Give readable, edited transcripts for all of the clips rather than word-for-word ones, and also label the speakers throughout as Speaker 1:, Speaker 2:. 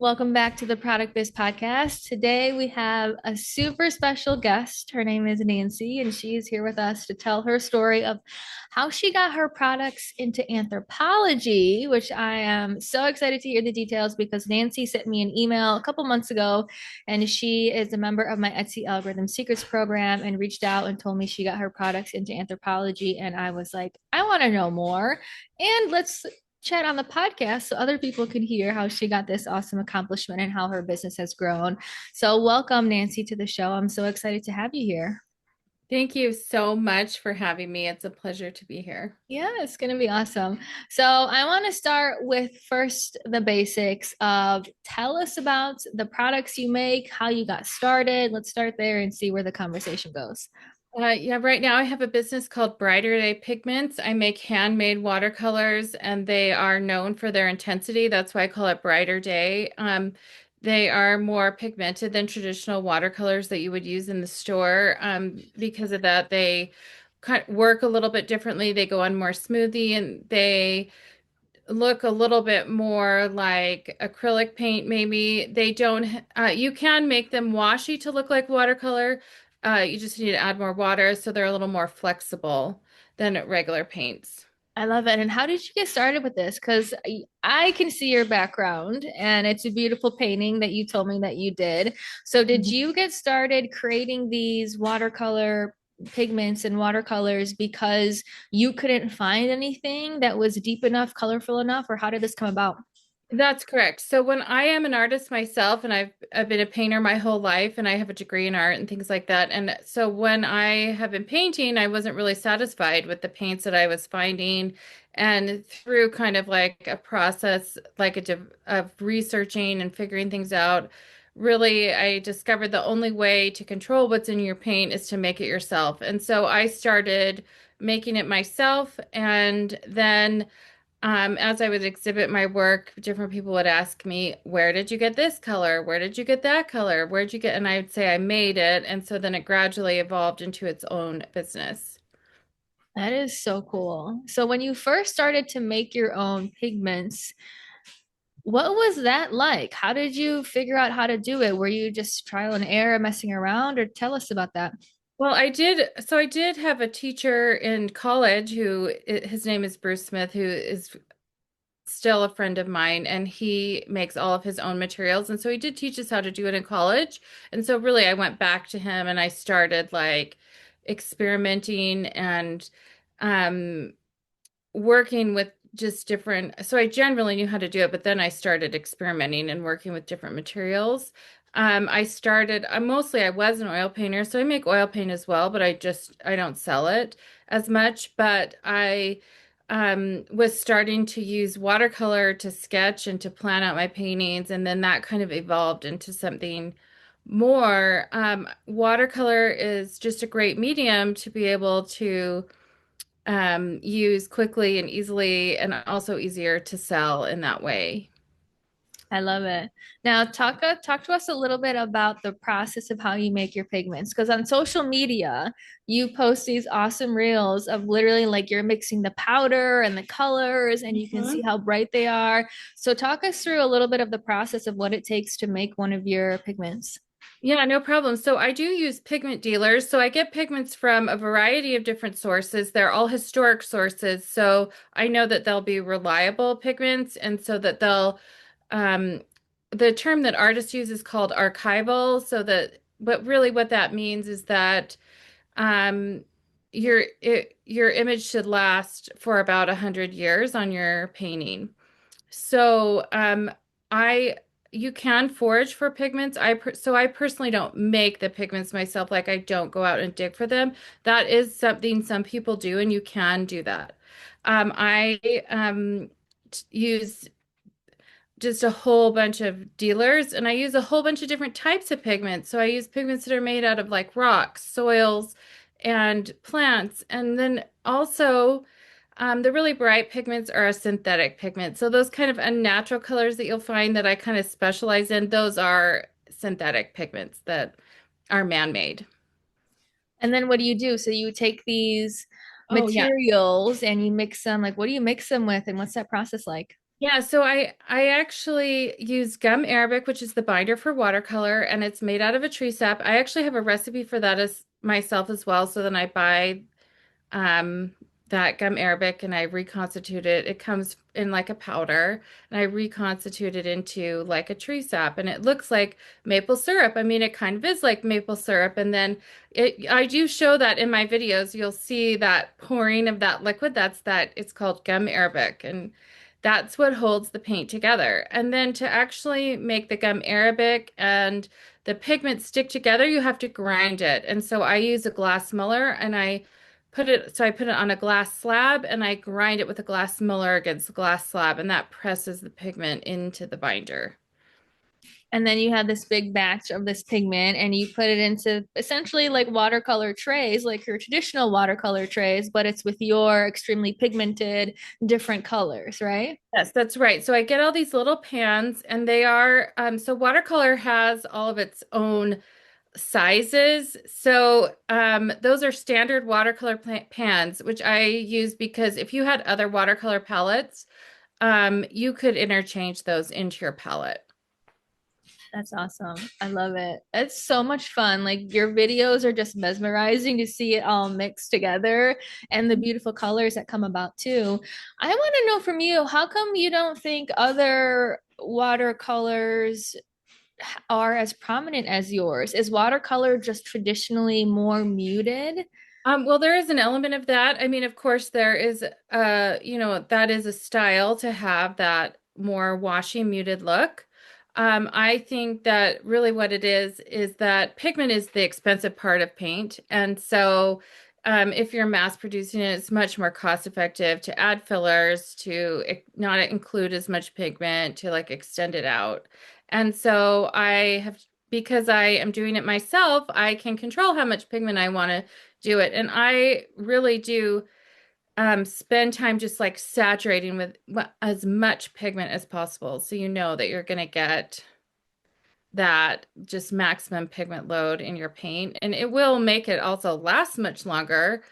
Speaker 1: Welcome back to the Product Biz Podcast. Today we have a super special guest. Her name is Nancy, and she is here with us to tell her story of how she got her products into anthropology, which I am so excited to hear the details because Nancy sent me an email a couple months ago, and she is a member of my Etsy Algorithm Secrets program and reached out and told me she got her products into anthropology. And I was like, I want to know more. And let's chat on the podcast so other people can hear how she got this awesome accomplishment and how her business has grown. So, welcome, Nancy, to the show. I'm so excited to have you here.
Speaker 2: Thank you so much for having me. It's a pleasure to be here.
Speaker 1: Yeah, it's going to be awesome. So, I want to start with first the basics of tell us about the products you make, how you got started. Let's start there and see where the conversation goes.
Speaker 2: Yeah, right now I have a business called Brighter Day Pigments. I make handmade watercolors and they are known for their intensity. That's why I call it Brighter Day. They are more pigmented than traditional watercolors that you would use in the store. Because of that, they kind of work a little bit differently. They go on more smoothie and they look a little bit more like acrylic paint, maybe. They don't, you can make them washy to look like watercolor. You just need to add more water, so they're a little more flexible than regular paints.
Speaker 1: I love it. And how did you get started with this? Because I can see your background and it's a beautiful painting that you told me that you did. So, did
Speaker 2: Mhm.
Speaker 1: you get started creating these watercolor pigments and watercolors because you couldn't find anything that was deep enough, colorful enough, or how did this come about?
Speaker 2: That's correct. So when I am an artist myself, and I've been a painter my whole life, and I have a degree in art and things like that. And so when I have been painting, I wasn't really satisfied with the paints that I was finding. And through kind of like a process, like of researching and figuring things out, really I discovered the only way to control what's in your paint is to make it yourself. And so I started making it myself, and then as I would exhibit my work, different people would ask me, where did you get this color? Where did you get that color? Where'd you get? And I would say I made it. And so then it gradually evolved into its own business.
Speaker 1: That is so cool. So, when you first started to make your own pigments, what was that like? How did you figure out how to do it? Were you just trial and error, messing around, or tell us about that?
Speaker 2: Well, I did have a teacher in college his name is Bruce Smith, who is still a friend of mine, and he makes all of his own materials. And so he did teach us how to do it in college. And so really I went back to him and I started like experimenting and um working with just different, so I generally knew how to do it, but then I started experimenting and working with different materials. I was an oil painter, so I make oil paint as well, but I don't sell it as much. But I was starting to use watercolor to sketch and to plan out my paintings, and then that kind of evolved into something more. Watercolor is just a great medium to be able to use quickly and easily, and also easier to sell in that way.
Speaker 1: I love it. Now, talk to us a little bit about the process of how you make your pigments. Because on social media, you post these awesome reels of literally like you're mixing the powder and the colors, and you can see
Speaker 2: Mhm.
Speaker 1: how bright they are. So, talk us through a little bit of the process of what it takes to make one of your pigments.
Speaker 2: Yeah, no problem. So I do use pigment dealers. So I get pigments from a variety of different sources. They're all historic sources. So I know that they'll be reliable pigments, and so that um, the term that artists use is called archival. But really what that means is that um, your image should last for about 100 years on your painting. So, I you can forage for pigments. So I personally don't make the pigments myself. Like I don't go out and dig for them. That is something some people do, and you can do that. I use just a whole bunch of dealers, and I use a whole bunch of different types of pigments. So I use pigments that are made out of like rocks, soils, and plants. And then also the really bright pigments are a synthetic pigment. So those kind of unnatural colors that you'll find that I kind of specialize in, those are synthetic pigments that are man-made.
Speaker 1: And then what do you do? So, you take these
Speaker 2: Oh yeah.
Speaker 1: materials and you mix them. Like, what do you mix them with, and what's that process like?
Speaker 2: Yeah, so I actually use gum arabic, which is the binder for watercolor, and it's made out of a tree sap. I actually have a recipe for that as myself as well. So then I buy um, that gum arabic and I reconstitute it. It comes in like a powder, and I reconstitute it into like a tree sap, and it looks like maple syrup. I mean, it kind of is like maple syrup. And then I do show that in my videos. You'll see that pouring of that liquid. It's called gum arabic, and that's what holds the paint together. And then to actually make the gum arabic and the pigment stick together, you have to grind it. And so I use a glass muller and I put it on a glass slab and I grind it with a glass muller against the glass slab, and that presses the pigment into the binder.
Speaker 1: And then you have this big batch of this pigment and you put it into essentially like watercolor trays, like your traditional watercolor trays, but it's with your extremely pigmented different colors, right?
Speaker 2: Yes, that's right. So I get all these little pans, and they are so watercolor has all of its own sizes. So those are standard watercolor pans, which I use because if you had other watercolor palettes, you could interchange those into your palette.
Speaker 1: That's awesome. I love it. It's so much fun. Like your videos are just mesmerizing to see it all mixed together and the beautiful colors that come about too. I want to know from you, how come you don't think other watercolors are as prominent as yours? Is watercolor just traditionally more muted?
Speaker 2: Well, there is an element of that. I mean, of course, there is, that is a style to have that more washy, muted look. I think that really what it is that pigment is the expensive part of paint. And so, if you're mass producing it, it's much more cost effective to add fillers, to not include as much pigment, to like extend it out. And so because I am doing it myself, I can control how much pigment I want to do it. And I really do spend time just like saturating with as much pigment as possible. So you know that you're going to get that just maximum pigment load in your paint. And it will make it also last much longer,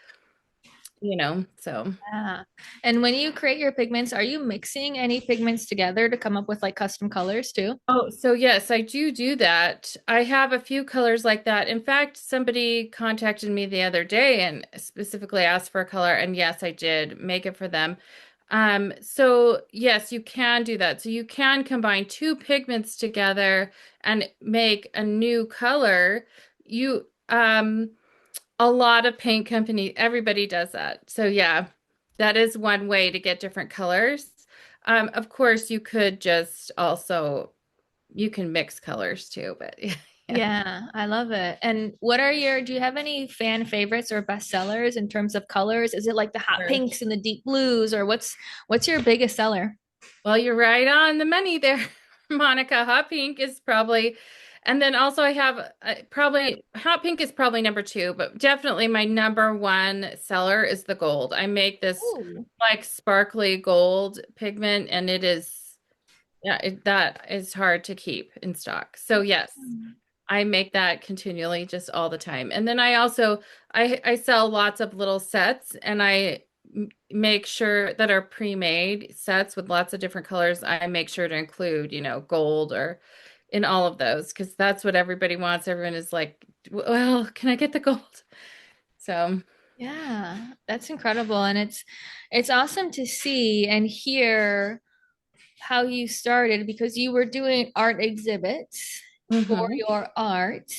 Speaker 2: so.
Speaker 1: Yeah. And when you create your pigments, are you mixing any pigments together to come up with like custom colors too?
Speaker 2: Oh, so yes, I do that. I have a few colors like that. In fact, somebody contacted me the other day and specifically asked for a color, and yes, I did make it for them. So yes, you can do that. So you can combine two pigments together and make a new color. You A lot of paint company, everybody does that. So yeah, that is one way to get different colors. Of course, you could just also you can mix colors too, but yeah.
Speaker 1: Yeah, I love it. And do you have any fan favorites or bestsellers in terms of colors? Is it like the hot
Speaker 2: Sure.
Speaker 1: pinks and the deep blues, or what's your biggest seller?
Speaker 2: Well, you're right on the money there, Monica. Hot pink is probably, and then also I have probably hot pink is probably number two, but definitely my number one seller is the gold. I make this
Speaker 1: Oh,
Speaker 2: like sparkly gold pigment, and that is hard to keep in stock. So yes. I make that continually just all the time. And then I sell lots of little sets, and make sure that are pre-made sets with lots of different colors. I make sure to include, gold or in all of those because that's what everybody wants. Everyone is like, well, can I get the gold? So,
Speaker 1: yeah, that's incredible. And it's awesome to see and hear how you started because you were doing art exhibits for
Speaker 2: mhm.
Speaker 1: your art.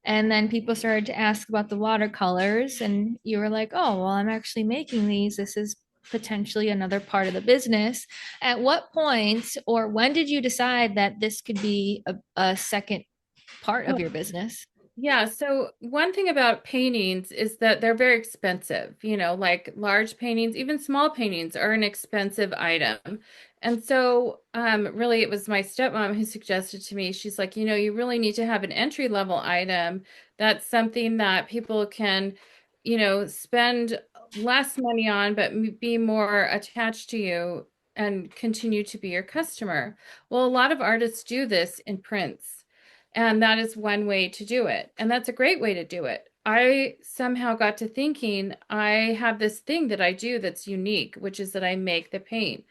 Speaker 1: And then people started to ask about the watercolors, and you were like, oh, well, I'm actually making these. This is potentially another part of the business. At what point or when did you decide that this could be a second part of your business?
Speaker 2: Yeah, so one thing about paintings is that they're very expensive. Like large paintings, even small paintings are an expensive item. And so, really, it was my stepmom who suggested to me, she's like, you really need to have an entry level item that's something that people can, spend less money on, but be more attached to you and continue to be your customer. Well, a lot of artists do this in prints. And that is one way to do it. And that's a great way to do it. I somehow got to thinking I have this thing that I do that's unique, which is that I make the paint.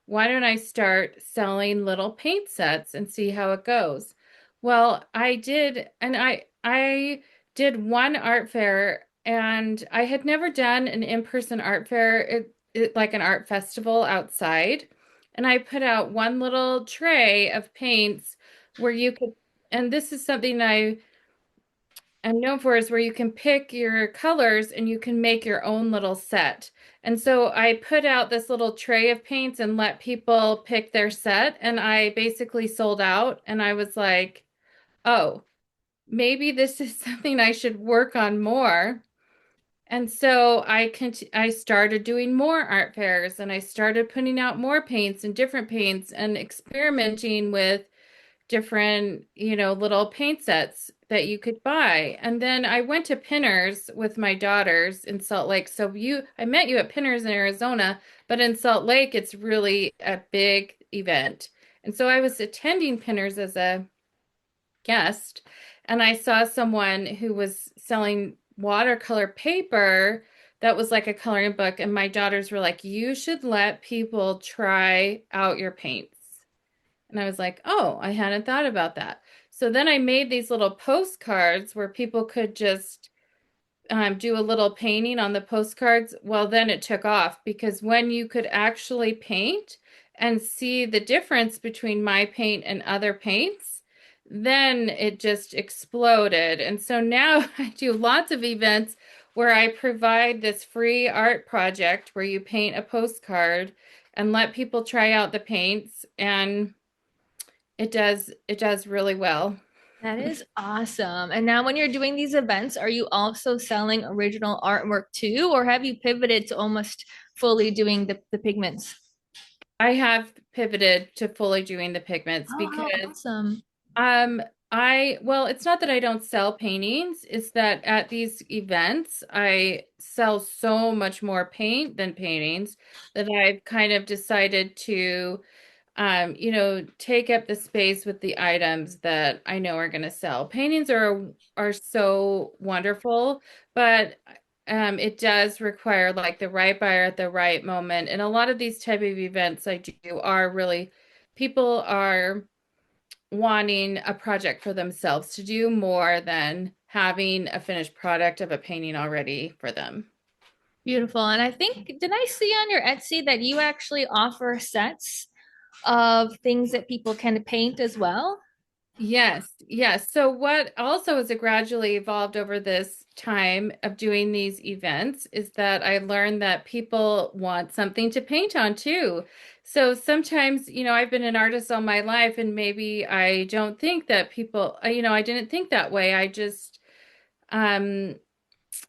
Speaker 2: why don't I start selling little paint sets and see how it goes? Well, I did, and I did one art fair, and I had never done an in-person art fair, like an art festival outside. And I put out one little tray of paints where you could, and this is something I'm known for, is where you can pick your colors and you can make your own little set. And so I put out this little tray of paints and let people pick their set, and I basically sold out. And I was like, oh, maybe this is something I should work on more. And so I started doing more art fairs, and I started putting out more paints and different paints and experimenting with different, little paint sets that you could buy. And then I went to Pinners with my daughters in Salt Lake. So I met you at Pinners in Arizona, but in Salt Lake, it's really a big event. And so I was attending Pinners as a guest, and I saw someone who was selling watercolor paper that was like a coloring book. And my daughters were like, you should let people try out your paints. And I was like, oh, I hadn't thought about that. So then I made these little postcards where people could just do a little painting on the postcards. Well, then it took off, because when you could actually paint and see the difference between my paint and other paints, then it just exploded. And so now I do lots of events where I provide this free art project where you paint a postcard and let people try out the paints, and it does really well.
Speaker 1: That is awesome. And now, when you're doing these events, are you also selling original artwork too, or have you pivoted to almost fully doing the pigments?
Speaker 2: I have pivoted to fully doing the pigments
Speaker 1: Oh, how
Speaker 2: because
Speaker 1: awesome.
Speaker 2: um well, it's not that I don't sell paintings, it's that at these events I sell so much more paint than paintings that I've kind of decided to take up the space with the items that I know are going to sell. Paintings are so wonderful, but it does require like the right buyer at the right moment. And a lot of these type of events I do are really, people are wanting a project for themselves to do more than having a finished product of a painting already for them.
Speaker 1: Beautiful. And I think, did I see on your Etsy that you actually offer sets of things that people can paint as well?
Speaker 2: Yes, yes. So what also has gradually evolved over this time of doing these events is that I learned that people want something to paint on too. So sometimes, I've been an artist all my life, and maybe I don't think that people, I didn't think that way. I just, um,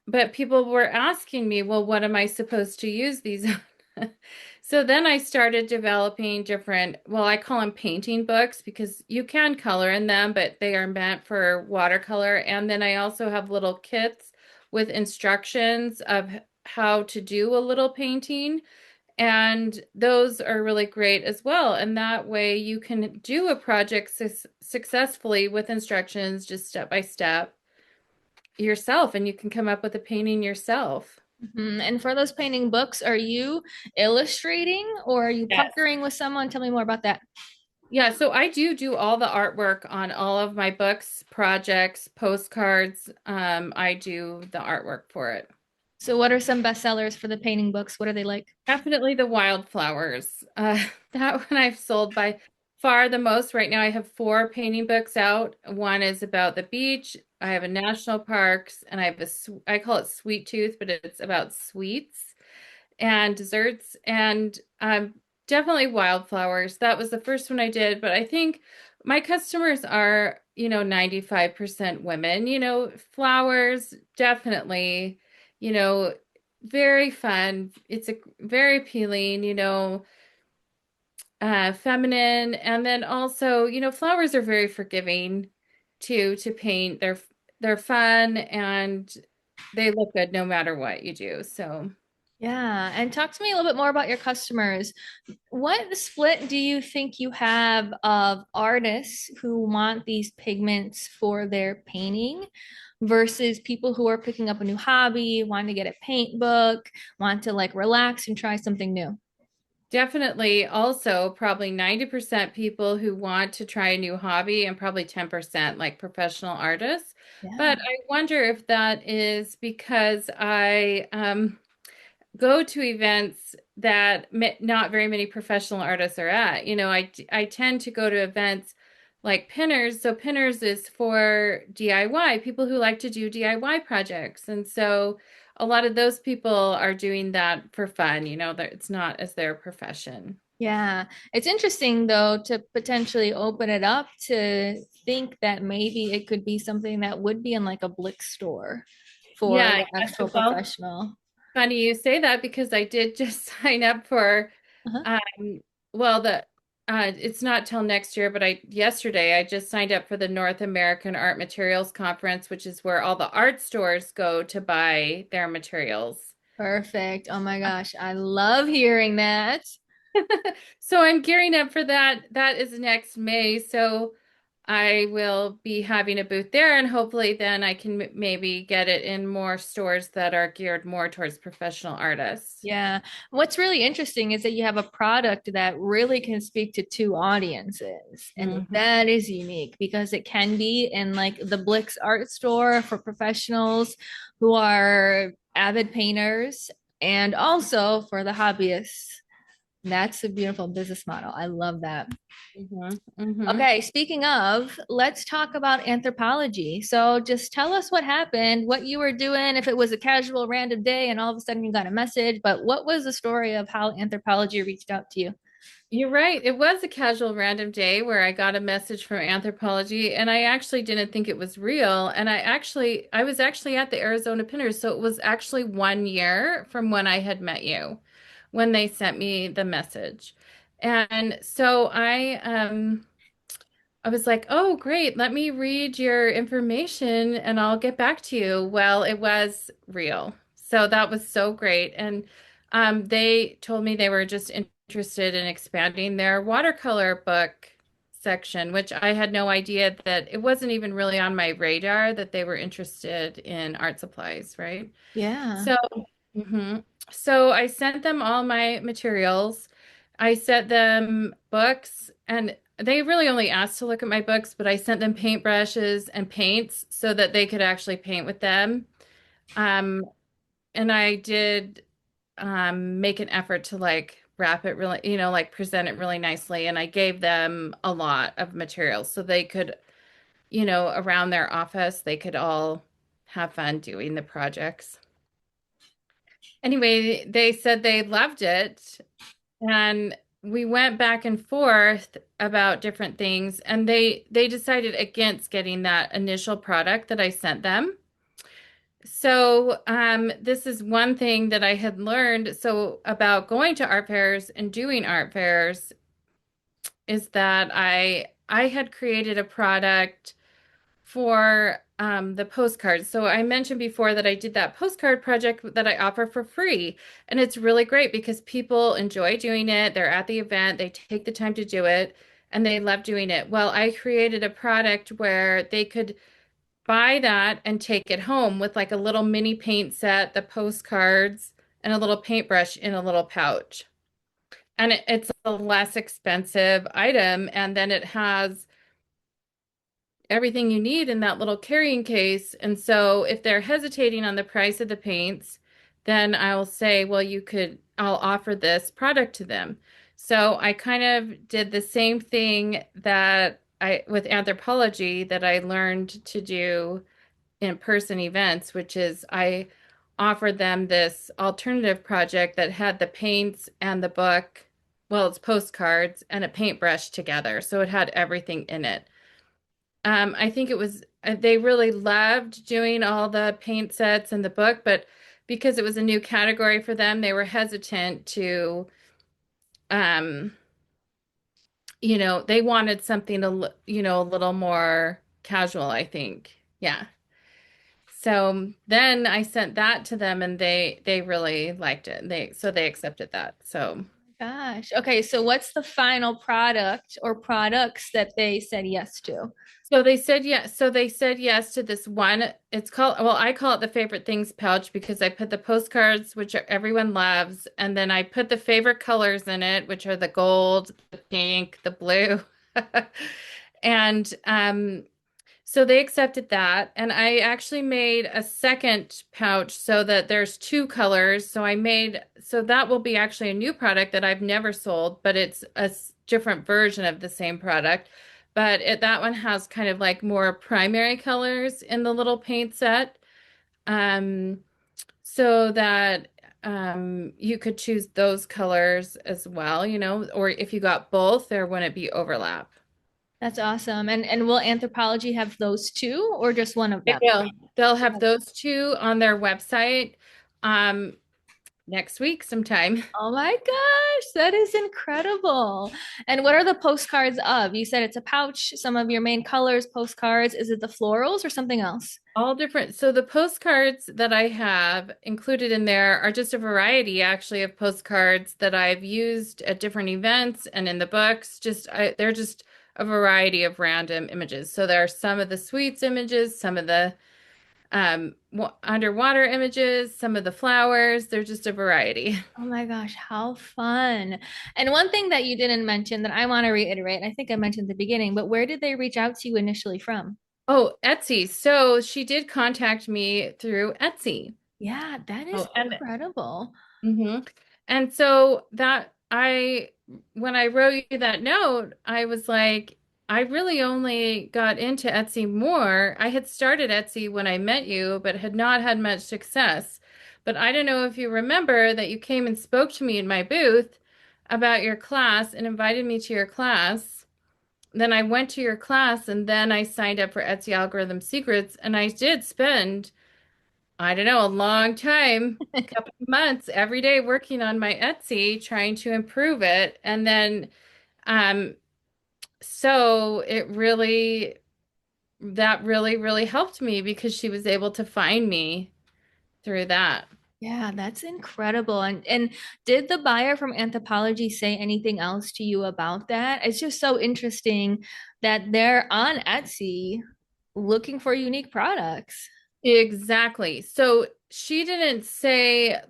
Speaker 2: but people were asking me, well, what am I supposed to use these on? So then I started developing different, well, I call them painting books because you can color in them, but they are meant for watercolor. And then I also have little kits with instructions of how to do a little painting. And those are really great as well. And that way you can do a project successfully with instructions, just step by step yourself, and you can come up with a painting yourself.
Speaker 1: Mhm. And for those painting books, are you illustrating or are you
Speaker 2: Yes.
Speaker 1: partnering with someone? Tell me more about that.
Speaker 2: Yeah, so I do all the artwork on all of my books, projects, postcards. I do the artwork for it.
Speaker 1: So, what are some bestsellers for the painting books? What are they like?
Speaker 2: Definitely the wildflowers. That one I've sold by far the most. Right now I have four painting books out. One is about the beach. I have a national parks, and I have I call it Sweet Tooth, but it's about sweets and desserts, and definitely wildflowers. That was the first one I did, but I think my customers are, 95% women. Flowers definitely, you know, very fun. It's a very appealing, feminine, and then also, flowers are very forgiving too to paint. They're fun, and they look good no matter what you do. So
Speaker 1: Yeah. And talk to me a little bit more about your customers. What split do you think you have of artists who want these pigments for their painting versus people who are picking up a new hobby, want to get a paint book, want to like relax and try something new?
Speaker 2: Definitely also probably 90% people who want to try a new hobby and probably 10% like professional artists.
Speaker 1: Yeah.
Speaker 2: But I wonder if that is because I go to events that not very many professional artists are at. I tend to go to events like Pinners. So Pinners is for DIY, people who like to do DIY projects. And so a lot of those people are doing that for fun, that it's not as their profession.
Speaker 1: Yeah. It's interesting though to potentially open it up to think that maybe it could be something that would be in like a Blick store for
Speaker 2: Yeah,
Speaker 1: the actual
Speaker 2: yeah. Well,
Speaker 1: professional.
Speaker 2: funny you say that because I did just sign up for
Speaker 1: Uh-huh.
Speaker 2: well, the it's not till next year, but I yesterday I just signed up for the North American Art Materials Conference, which is where all the art stores go to buy their materials.
Speaker 1: Perfect. Oh my gosh. I love hearing that.
Speaker 2: So I'm gearing up for that. That is next May, so I will be having a booth there, and hopefully then I can maybe get it in more stores that are geared more towards professional artists.
Speaker 1: Yeah. What's really interesting is that you have a product that really can speak to two audiences. And
Speaker 2: Mhm.
Speaker 1: that is unique because it can be in like the Blix art store for professionals who are avid painters and also for the hobbyists. That's a beautiful business model. I love that.
Speaker 2: Mhm. Mhm.
Speaker 1: Okay, speaking of, let's talk about anthropology. So just tell us what happened, what you were doing, if it was a casual random day and all of a sudden you got a message, but what was the story of how anthropology reached out to you?
Speaker 2: You're right. It was a casual random day where I got a message from Anthropologie and I actually didn't think it was real. And I was actually at the Arizona Pinners. So it was actually 1 year from when I had met you when they sent me the message. And so I was like, oh, great. Let me read your information and I'll get back to you. Well, it was real. So that was so great. And they told me they were just interested in expanding their watercolor book section, which I had no idea that it wasn't even really on my radar that they were interested in art supplies, right?
Speaker 1: Yeah.
Speaker 2: So, mhm. So I sent them all my materials. I sent them books, and they really only asked to look at my books, but I sent them paintbrushes and paints so that they could actually paint with them. Um, and I did make an effort to like wrap it really, like present it really nicely. And I gave them a lot of materials so they could, around their office, they could all have fun doing the projects. Anyway, they said they loved it, and we went back and forth about different things, and they decided against getting that initial product that I sent them. So, this is one thing that I had learned so about going to art fairs and doing art fairs is that I had created a product for the postcards. So I mentioned before that I did that postcard project that I offer for free. And it's really great because people enjoy doing it. They're at the event, they take the time to do it, and they love doing it. Well, I created a product where they could buy that and take it home with like a little mini paint set, the postcards, and a little paintbrush in a little pouch. And it's a less expensive item. And then it has everything you need in that little carrying case. And so if they're hesitating on the price of the paints, then I'll say, well, I'll offer this product to them. So I kind of did the same thing with Anthropologie that I learned to do in-person events, which is I offered them this alternative project that had the paints and the book, well, it's postcards and a paintbrush together. So it had everything in it. I think it was they really loved doing all the paint sets and the book, but because it was a new category for them, they were hesitant to, um, they wanted something a little more casual, I think. Yeah. So then I sent that to them and they really liked it. They accepted that. So
Speaker 1: gosh. Okay, so what's the final product or products that they said yes to?
Speaker 2: So they said yes. So they said yes to this one. It's called, well, I call it the favorite things pouch because I put the postcards, which everyone loves, and then I put the favorite colors in it, which are the gold, the pink, the blue. And so they accepted that. And I actually made a second pouch so that there's two colors. So that will be actually a new product that I've never sold, but it's a different version of the same product. But that one has kind of like more primary colors in the little paint set. Um, so that you could choose those colors as well, or if you got both, there wouldn't be overlap.
Speaker 1: That's awesome. And will Anthropologie have those two or just one of
Speaker 2: They
Speaker 1: them?
Speaker 2: will. They'll have those two on their website um, next week sometime.
Speaker 1: Oh my gosh, that is incredible. And what are the postcards of? You said it's a pouch, some of your main colors, postcards. Is it the florals or something else?
Speaker 2: All different. So the postcards that I have included in there are just a variety actually of postcards that I've used at different events and in the books. They're just a variety of random images. So there are some of the sweets images, some of the underwater images, some of the flowers. They're just a variety.
Speaker 1: Oh my gosh, how fun. And one thing that you didn't mention that I want to reiterate, I think I mentioned at the beginning, but where did they reach out to you initially from?
Speaker 2: Oh, Etsy. So she did contact me through Etsy.
Speaker 1: Yeah, that is
Speaker 2: Oh, and
Speaker 1: incredible.
Speaker 2: hmm And so when I wrote you that note, I was like, I really only got into Etsy more. I had started Etsy when I met you, but had not had much success. But I don't know if you remember that you came and spoke to me in my booth about your class and invited me to your class. Then I went to your class and then I signed up for Etsy Algorithm Secrets and I did spend I don't know, a long time, couple of months every day working on my Etsy, trying to improve it. And then, um, so that really helped me because she was able to find me through that.
Speaker 1: Yeah, that's incredible. And did the buyer from Anthropology say anything else to you about that? It's just so interesting that they're on Etsy looking for unique products.
Speaker 2: Exactly. So she didn't say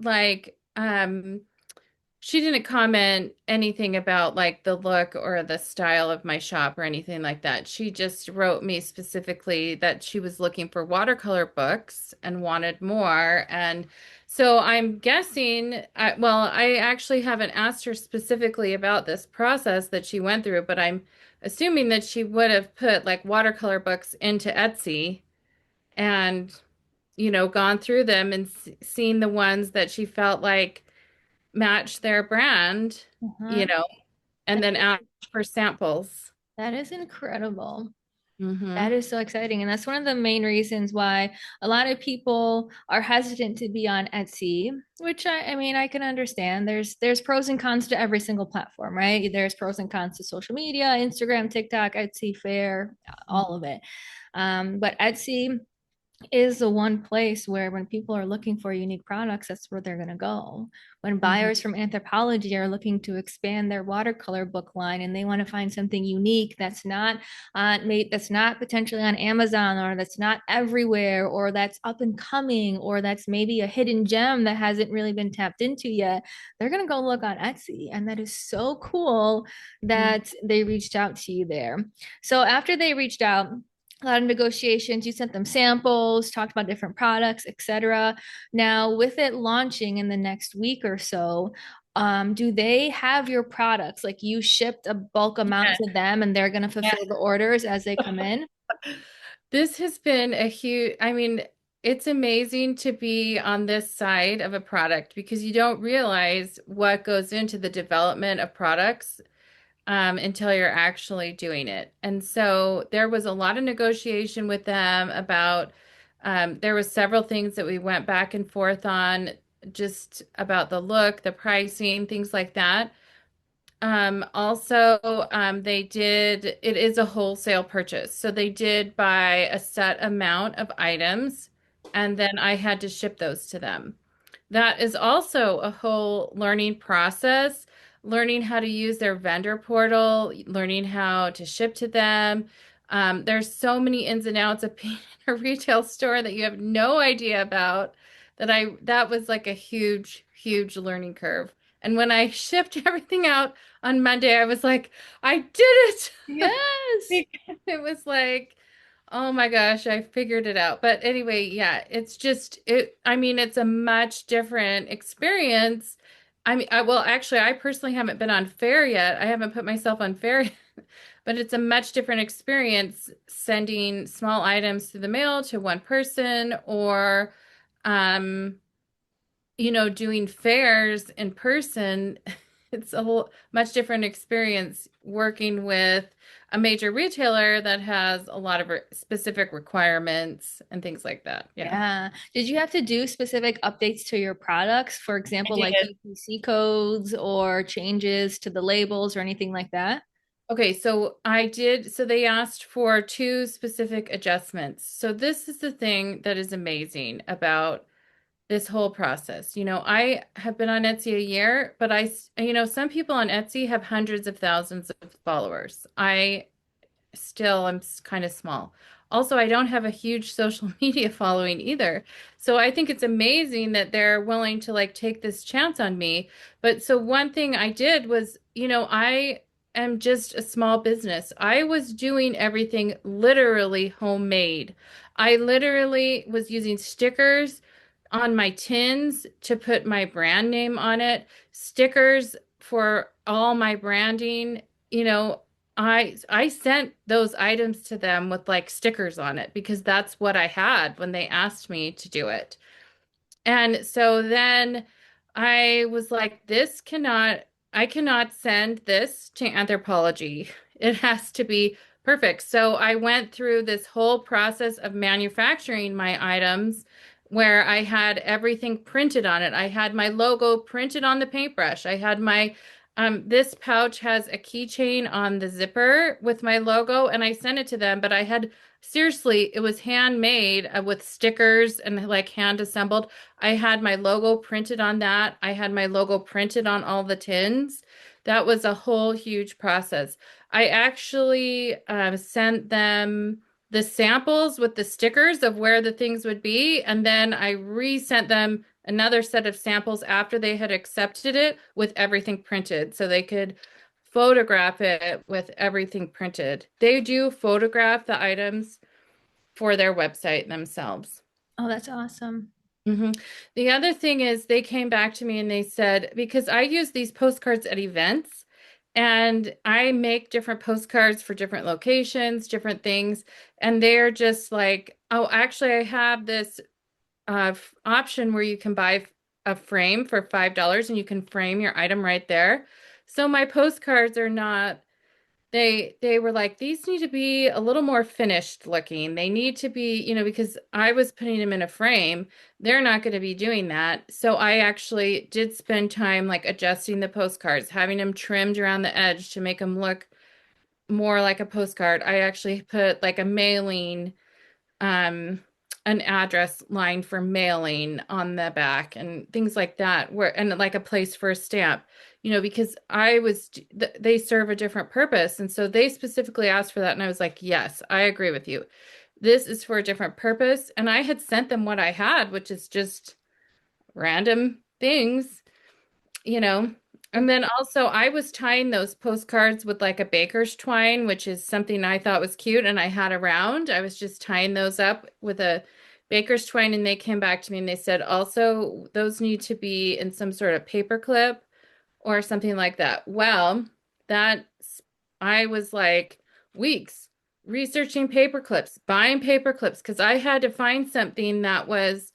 Speaker 2: she didn't comment anything about like the look or the style of my shop or anything like that. She just wrote me specifically that she was looking for watercolor books and wanted more. And so I'm guessing, well, I actually haven't asked her specifically about this process that she went through, but I'm assuming that she would have put like watercolor books into Etsy and, gone through them and seen the ones that she felt like match their brand, you
Speaker 1: Uh-huh.
Speaker 2: know, and then ask for samples.
Speaker 1: That is incredible. That
Speaker 2: Hmm
Speaker 1: is so exciting. And that's one of the main reasons why a lot of people are hesitant to be on Etsy, which I mean, I can understand. There's pros and cons to every single platform, right? There's pros and cons to social media, Instagram, TikTok, Etsy, Fair, all of it. But Etsy is the one place where when people are looking for unique products, that's where they're going to go. When
Speaker 2: hmm
Speaker 1: buyers from Anthropologie are looking to expand their watercolor book line and they want to find something unique that's not made, that's not potentially on Amazon or that's not everywhere or that's up and coming or that's maybe a hidden gem that hasn't really been tapped into yet, they're going to go look on Etsy. And that is so cool that they reached out to you there. So after they reached out, a lot of negotiations. You sent them samples, talked about different products, etc. Now, with it launching in the next week or so, do they have your products? Like you shipped a bulk amount
Speaker 2: Yeah,
Speaker 1: to them and they're going to
Speaker 2: yeah.
Speaker 1: fulfill the orders as they come in?
Speaker 2: This has been I mean, it's amazing to be on this side of a product because you don't realize what goes into the development of products until you're actually doing it. And so there was a lot of negotiation with them about, there was several things that we went back and forth on just about the look, the pricing, things like that. Also, it is a wholesale purchase. So they did buy a set amount of items and then I had to ship those to them. That is also a whole learning process learning how to use their vendor portal, learning how to ship to them. There's so many ins and outs of being in a retail store that you have no idea about that was like a huge, huge learning curve. And when I shipped everything out on Monday, I was like, I did it.
Speaker 1: Yes.
Speaker 2: It was like, oh my gosh, I figured it out. But anyway, yeah, I mean, it's a much different experience. well, actually, I personally haven't been on fair yet. I haven't put myself on fair yet, but it's a much different experience sending small items through the mail to one person or, um, doing fairs in person. It's a whole much different experience working with a major retailer that has a lot of specific requirements and things like that. Yeah.
Speaker 1: Yeah. Did you have to do specific updates to your products? For
Speaker 2: I
Speaker 1: example, like
Speaker 2: did.
Speaker 1: UPC codes or changes to the labels or anything like that?
Speaker 2: Okay, so I did. So they asked for two specific adjustments. So this is the thing that is amazing about this whole process. I have been on Etsy a year, but some people on Etsy have hundreds of thousands of followers. I'm kind of small. Also, I don't have a huge social media following either. So I think it's amazing that they're willing to like take this chance on me. But so one thing I did was, I am just a small business. I was doing everything literally homemade. I literally was using stickers on my tins to put my brand name on it, stickers for all my branding, you know, I sent those items to them with like stickers on it because that's what I had when they asked me to do it. And so then I was like, I cannot send this to Anthropologie. It has to be perfect. So I went through this whole process of manufacturing my items where I had everything printed on it. I had my logo printed on the paintbrush. This pouch has a keychain on the zipper with my logo, and I sent it to them, but seriously, it was handmade with stickers and like hand assembled. I had my logo printed on that. I had my logo printed on all the tins. That was a whole huge process. I actually sent them the samples with the stickers of where the things would be, and then I resent them another set of samples after they had accepted it with everything printed so they could photograph it with everything printed. They do photograph the items for their website themselves.
Speaker 1: Oh, that's awesome.
Speaker 2: hmm The other thing is they came back to me and they said, because I use these postcards at events and I make different postcards for different locations, different things, and they're just like, oh, actually, I have this option where you can buy a frame for $5 and you can frame your item right there. So my postcards are not they were like, these need to be a little more finished looking. They need to be, because I was putting them in a frame, they're not going to be doing that. So I actually did spend time like adjusting the postcards, having them trimmed around the edge to make them look more like a postcard. I actually put like a mailing um an address line for mailing on the back and things like that and like a place for a stamp, because they serve a different purpose, and so they specifically asked for that, and I was like, yes, I agree with you, this is for a different purpose. And I had sent them what I had, which is just random things, you know. And then also I was tying those postcards with like a baker's twine, which is something I thought was cute and I had around. I was just tying those up with a baker's twine, and they came back to me and they said also those need to be in some sort of paper clip or something like that. Well, that's I was like weeks researching paper clips, buying paper clips because I had to find something that was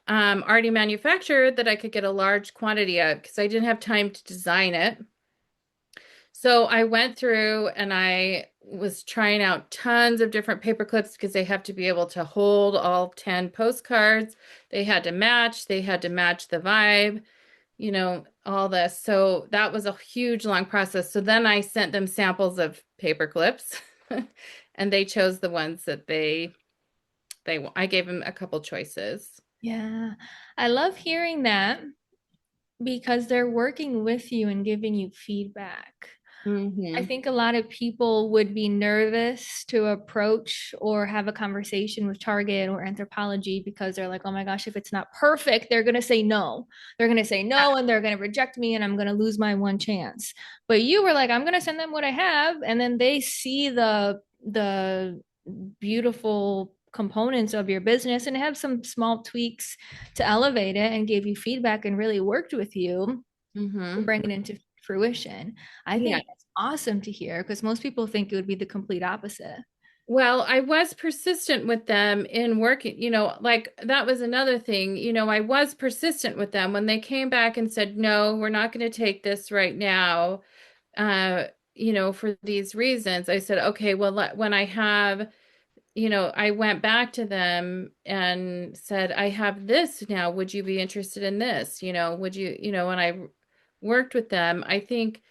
Speaker 2: already manufactured that I could get a large quantity of because I didn't have time to design it. So I went through and I was trying out tons of different paper clips because they have to be able to hold all 10 postcards. They had to match the vibe, all this. So that was a huge long process. So then I sent them samples of paper clips and they chose the ones that I gave them a couple choices.
Speaker 1: Yeah. I love hearing that. because they're working with you and giving you feedback. I
Speaker 2: Hmm.
Speaker 1: think a lot of people would be nervous to approach or have a conversation with Target or Anthropologie because they're like, oh my gosh, if it's not perfect, they're going to say no. They're going to say no and they're going to reject me and I'm going to lose my one chance. But you were like, I'm going to send them what I have. And then they see the beautiful components of your business and have some small tweaks to elevate it and gave you feedback and really worked with you to
Speaker 2: Hmm.
Speaker 1: bring it into fruition. I
Speaker 2: Yeah.
Speaker 1: think that's awesome to hear because most people think it would be the complete opposite.
Speaker 2: Well, I was persistent with them in working, like that was another thing. I was persistent with them when they came back and said, no, we're not going to take this right now, uh, for these reasons. I said, okay, well, when I have, I went back to them and said, I have this now. Would you be interested in this? Would you, when I worked with them, I think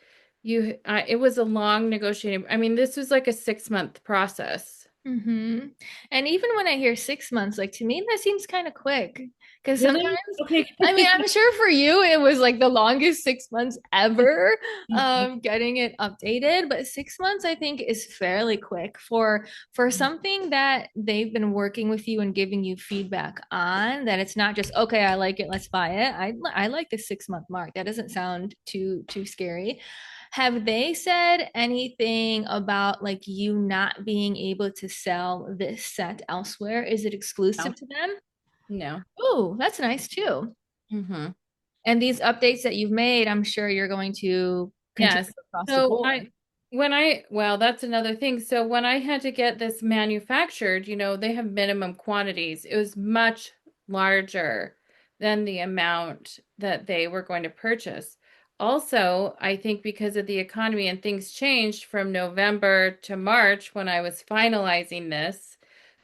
Speaker 2: it was a long negotiating. I mean, this was like a 6-month process.
Speaker 1: Mm-hmm. And even when I hear 6 months, like to me, that seems kind of quick. Because sometimes,
Speaker 2: Really? Okay.
Speaker 1: I mean, I'm sure for you, it was like the longest 6 months ever, getting it updated. But 6 months, I think, is fairly quick for something that they've been working with you and giving you feedback on. That it's not just okay, I like it, let's buy it. I like the 6 month mark. That doesn't sound too scary. Have they said anything about like you not being able to sell this set elsewhere? Is it exclusive
Speaker 2: No,
Speaker 1: to them?
Speaker 2: no.
Speaker 1: Oh, that's nice too.
Speaker 2: Hmm.
Speaker 1: And these updates that you've made, I'm sure you're going to continue
Speaker 2: Yes.
Speaker 1: across the
Speaker 2: So
Speaker 1: board.
Speaker 2: well, that's another thing. So when I had to get this manufactured, they have minimum quantities. It was much larger than the amount that they were going to purchase. Also, I think because of the economy and things changed from November to March when I was finalizing this,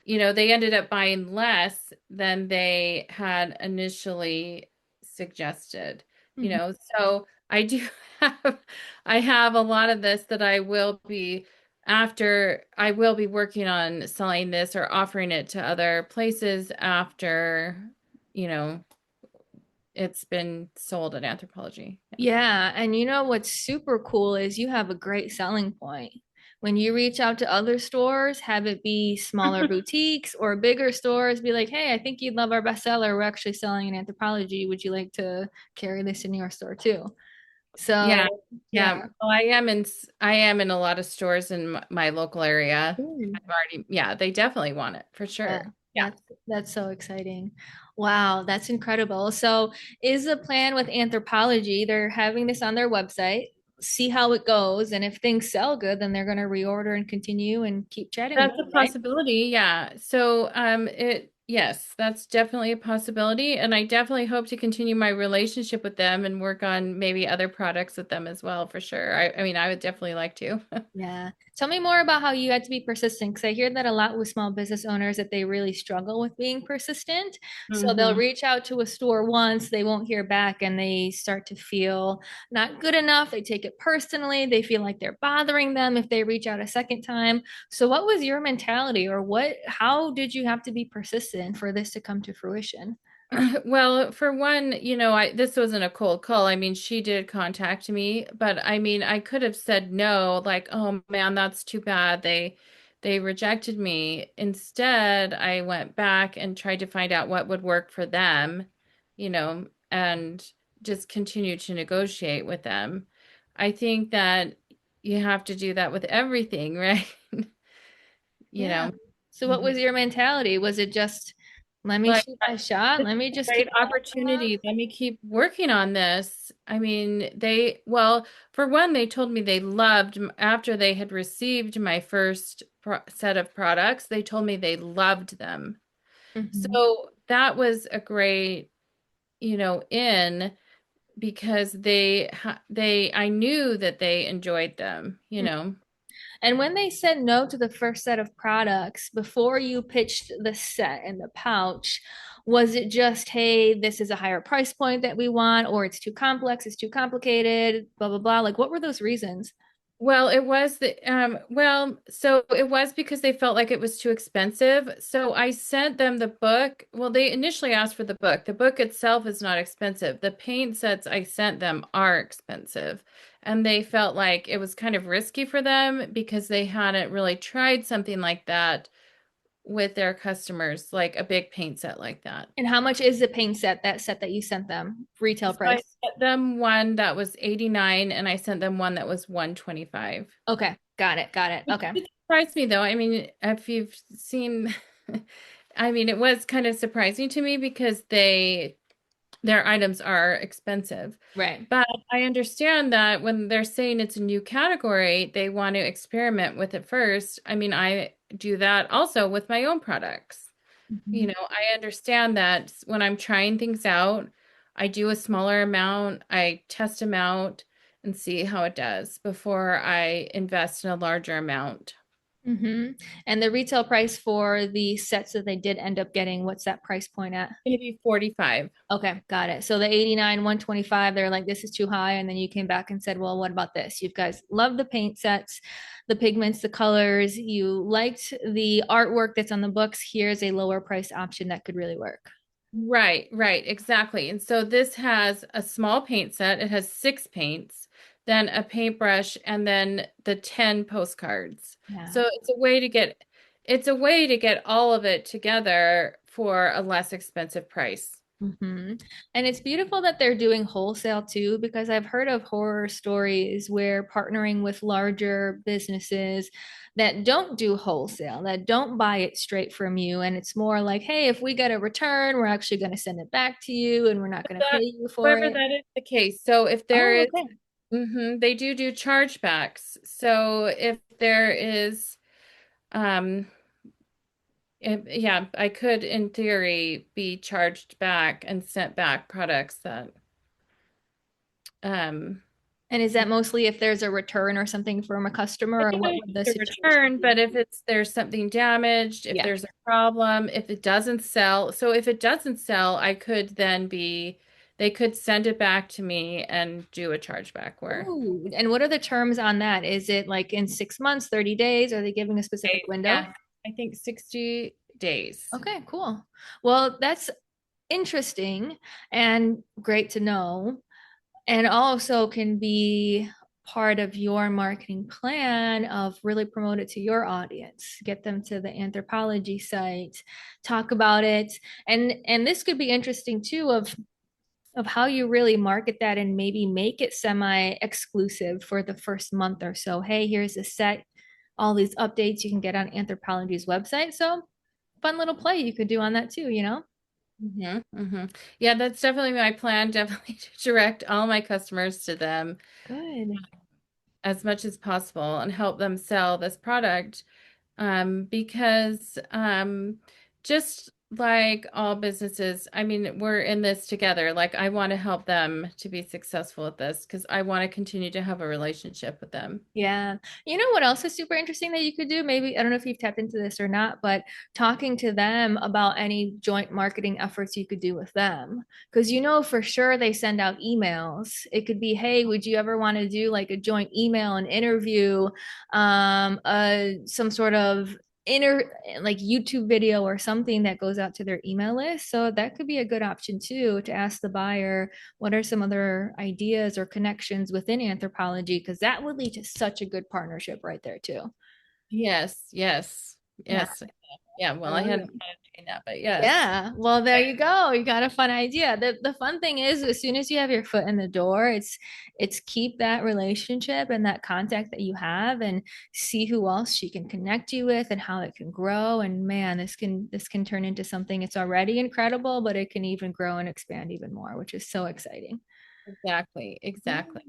Speaker 2: they ended up buying less than they had initially suggested,
Speaker 1: Mhm.
Speaker 2: so I do have I have a lot of this that I will be working on selling this or offering it to other places after, you know, it's been sold at Anthropologie. Yeah.
Speaker 1: Yeah, and you know what's super cool is you have a great selling point. When you reach out to other stores, have it be smaller boutiques or bigger stores, be like, hey, I think you'd love our bestseller. We're actually selling an Anthropologie. Would you like to carry this in your store too?
Speaker 2: Yeah.
Speaker 1: So,
Speaker 2: Yeah.
Speaker 1: yeah.
Speaker 2: Well, I am in a lot of stores in my local area.
Speaker 1: Mm.
Speaker 2: Yeah, they definitely want it for
Speaker 1: Yeah,
Speaker 2: sure. Yeah.
Speaker 1: that's so exciting. Wow, that's incredible. So, is the plan with Anthropologie, they're having this on their website, see how it goes, and if things sell good, then they're going to reorder and continue and keep chatting with
Speaker 2: That's a
Speaker 1: you, right?
Speaker 2: possibility, yeah. So, yes, that's definitely a possibility, and I definitely hope to continue my relationship with them and work on maybe other products with them as well, for sure. I mean, I would definitely like to.
Speaker 1: Yeah. Tell me more about how you had to be persistent because I hear that a lot with small business owners that they really struggle with being persistent. So they'll
Speaker 2: Hmm.
Speaker 1: reach out to a store once, they won't hear back, and they start to feel not good enough. They take it personally. They feel like they're bothering them if they reach out a second time. So what was your mentality or how did you have to be persistent for this to come to fruition?
Speaker 2: Well, for one, this wasn't a cold call. I mean, she did contact me, but I mean, I could have said no, like, oh man, that's too bad. They rejected me. Instead, I went back and tried to find out what would work for them, and just continue to negotiate with them. I think that you have to do that with everything, right? You
Speaker 1: Yeah.
Speaker 2: know.
Speaker 1: So what
Speaker 2: Mhm.
Speaker 1: was your mentality? Was it just let me
Speaker 2: Like,
Speaker 1: shoot my shot?
Speaker 2: this
Speaker 1: Let
Speaker 2: is
Speaker 1: me
Speaker 2: a
Speaker 1: just
Speaker 2: great
Speaker 1: keep following up?
Speaker 2: opportunity. Let me keep working on this. I mean, well, for one, they told me they loved, after they had received my first set of products, they told me they loved them.
Speaker 1: Mhm.
Speaker 2: So that was a great, in because I knew that they enjoyed them.
Speaker 1: And when they said no to the first set of products, before you pitched the set and the pouch, was it just, hey, this is a higher price point that we want, or it's too complex, it's too complicated, blah, blah, blah? Like, what were those reasons?
Speaker 2: Well, it was so it was because they felt like it was too expensive. So I sent them the book. Well, they initially asked for the book. The book itself is not expensive. The paint sets I sent them are expensive. And they felt like it was kind of risky for them because they hadn't really tried something like that with their customers, like a big paint set like that.
Speaker 1: And how much is the paint set, that set that you sent them, retail
Speaker 2: So I
Speaker 1: price?
Speaker 2: sent them one that was 89 and I sent them one that was 125.
Speaker 1: Okay, got it, got it. Okay,
Speaker 2: It surprised me though. I mean, if you've seen, I mean, it was kind of surprising to me because their items are expensive.
Speaker 1: right.
Speaker 2: But I understand that when they're saying it's a new category, they want to experiment with it first. I mean, I do that also with my own products. You
Speaker 1: Mhm.
Speaker 2: know, I understand that when I'm trying things out, I do a smaller amount, I test them out and see how it does before I invest in a larger amount.
Speaker 1: Mm-hmm. And the retail price for the sets that they did end up getting, what's that price point at?
Speaker 2: Maybe 45.
Speaker 1: Okay, got it. So the 89, 125, they're like, this is too high. And then you came back and said, well, what about this? You guys love the paint sets, the pigments, the colors. You liked the artwork that's on the books. Here's a lower price option that could really work.
Speaker 2: Right, right, exactly. And so this has a small paint set. It has six paints, then a paintbrush, and then the 10 postcards.
Speaker 1: Yeah.
Speaker 2: So it's a way to get all of it together for a less expensive price.
Speaker 1: Hmm. And it's beautiful that they're doing wholesale too, because I've heard of horror stories where partnering with larger businesses that don't do wholesale, that don't buy it straight from you. And it's more like, hey, if we get a return, we're actually going to send it back to you and we're not going to pay
Speaker 2: That,
Speaker 1: you for
Speaker 2: however,
Speaker 1: it.
Speaker 2: that is the case. So if there
Speaker 1: Oh,
Speaker 2: is,
Speaker 1: okay.
Speaker 2: they do chargebacks. So if there is, um, yeah, I could, in theory, be charged back and sent back products that, um,
Speaker 1: And is that mostly if there's a return or something from a customer, or what
Speaker 2: typically
Speaker 1: would the
Speaker 2: the
Speaker 1: situation
Speaker 2: return,
Speaker 1: be?
Speaker 2: but if there's something damaged, if
Speaker 1: Yeah.
Speaker 2: there's a problem, if it doesn't sell, so if it doesn't sell, they could send it back to me and do a chargeback where,
Speaker 1: Ooh, and what are the terms on that? Is it like in 6 months, 30 days? Are they giving a specific window?
Speaker 2: yeah, I think 60 days.
Speaker 1: Okay, cool. Well, that's interesting and great to know. And also can be part of your marketing plan of really promote it to your audience, get them to the Anthropologie site, talk about it. And this could be interesting too of how you really market that and maybe make it semi-exclusive for the first month or so. Hey, here's a set, all these updates you can get on Anthropologie's website. So fun little play you could do on that too, you know?
Speaker 2: Yeah, that's definitely my plan, definitely to direct all my customers to them
Speaker 1: Good.
Speaker 2: as much as possible and help them sell this product. Because just like all businesses, I mean, we're in this together. Like, I want to help them to be successful at this because I want to continue to have a relationship with them.
Speaker 1: Yeah. You know what else is super interesting that you could do? Maybe, I don't know if you've tapped into this or not, but talking to them about any joint marketing efforts you could do with them. Because you know for sure they send out emails. It could be, hey, would you ever want to do like a joint email and interview, some sort of inner like YouTube video or something that goes out to their email list. So that could be a good option too, to ask the buyer what are some other ideas or connections within Anthropologie, because that would lead to such a good partnership right there too.
Speaker 2: Yes, yes,
Speaker 1: Yeah,
Speaker 2: yes. Yeah, well,
Speaker 1: I
Speaker 2: I
Speaker 1: love
Speaker 2: hadn't
Speaker 1: it.
Speaker 2: thought of doing that, but yes.
Speaker 1: Yeah, well, there you go. You got a fun idea. The fun thing is, as soon as you have your foot in the door, it's keep that relationship and that contact that you have, and see who else she can connect you with and how it can grow. And man, this can turn into something. It's already incredible, but it can even grow and expand even more, which is so exciting.
Speaker 2: Exactly,
Speaker 1: Yeah.
Speaker 2: exactly.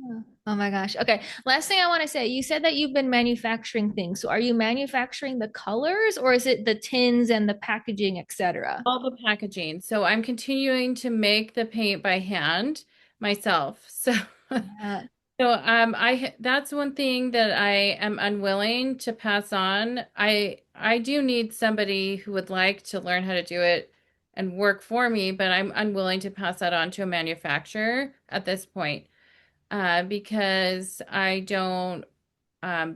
Speaker 1: Oh my gosh. Okay. Last thing I want to say, you said that you've been manufacturing things. So are you manufacturing the colors or is it the tins and the packaging, etc.?
Speaker 2: All the packaging. So I'm continuing to make the paint by hand myself. So
Speaker 1: Yeah.
Speaker 2: that's one thing that I am unwilling to pass on. I do need somebody who would like to learn how to do it and work for me, but I'm unwilling to pass that on to a manufacturer at this point, because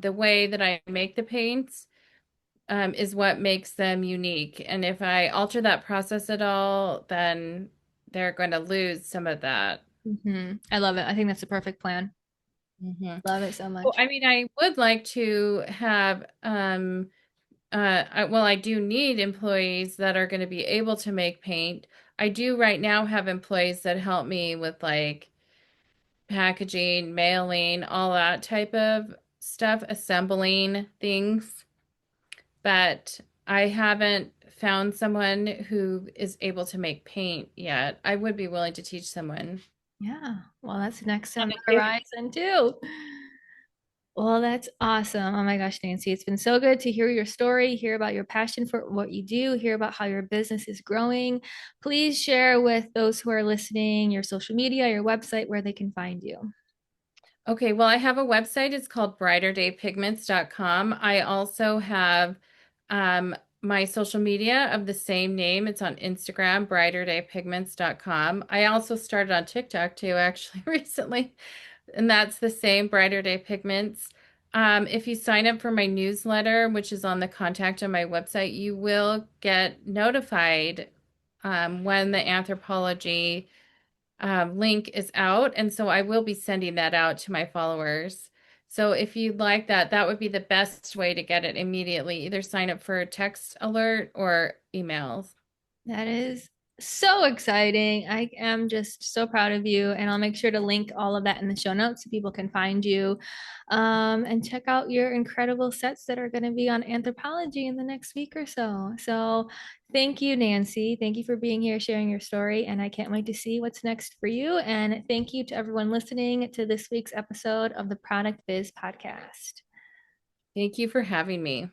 Speaker 2: the way that I make the paints is what makes them unique. And if I alter that process at all, then they're going to lose some of that.
Speaker 1: I love it. I think that's a perfect plan.
Speaker 2: Hmm.
Speaker 1: Love it so
Speaker 2: Well,
Speaker 1: much.
Speaker 2: I mean, I would like to have, well, I do need employees that are going to be able to make paint. I do right now have employees that help me with like packaging, mailing, all that type of stuff, assembling things, but I haven't found someone who is able to make paint yet. I would be willing to teach someone.
Speaker 1: Yeah. Well, that's next on
Speaker 2: And
Speaker 1: the horizon too. Well, that's awesome. Oh my gosh, Nancy, it's been so good to hear your story, hear about your passion for what you do, hear about how your business is growing. Please share with those who are listening your social media, your website, where they can find you.
Speaker 2: Okay, well, I have a website. It's called brighterdaypigments.com. I also have my social media of the same name. It's on Instagram, brighterdaypigments.com. I also started on TikTok too, actually, recently, and that's the same, Brighter Day Pigments. If you sign up for my newsletter, which is on the contact on my website, you will get notified when the Anthropologie link is out. And so I will be sending that out to my followers. So if you'd like that, that would be the best way to get it immediately. Either sign up for a text alert or emails.
Speaker 1: That is so exciting. I am just so proud of you. And I'll make sure to link all of that in the show notes so people can find you and check out your incredible sets that are going to be on Anthropologie in the next week or so. So thank you, Nancy. Thank you for being here, sharing your story. And I can't wait to see what's next for you. And thank you to everyone listening to this week's episode of the Product Biz Podcast.
Speaker 2: Thank you for having me.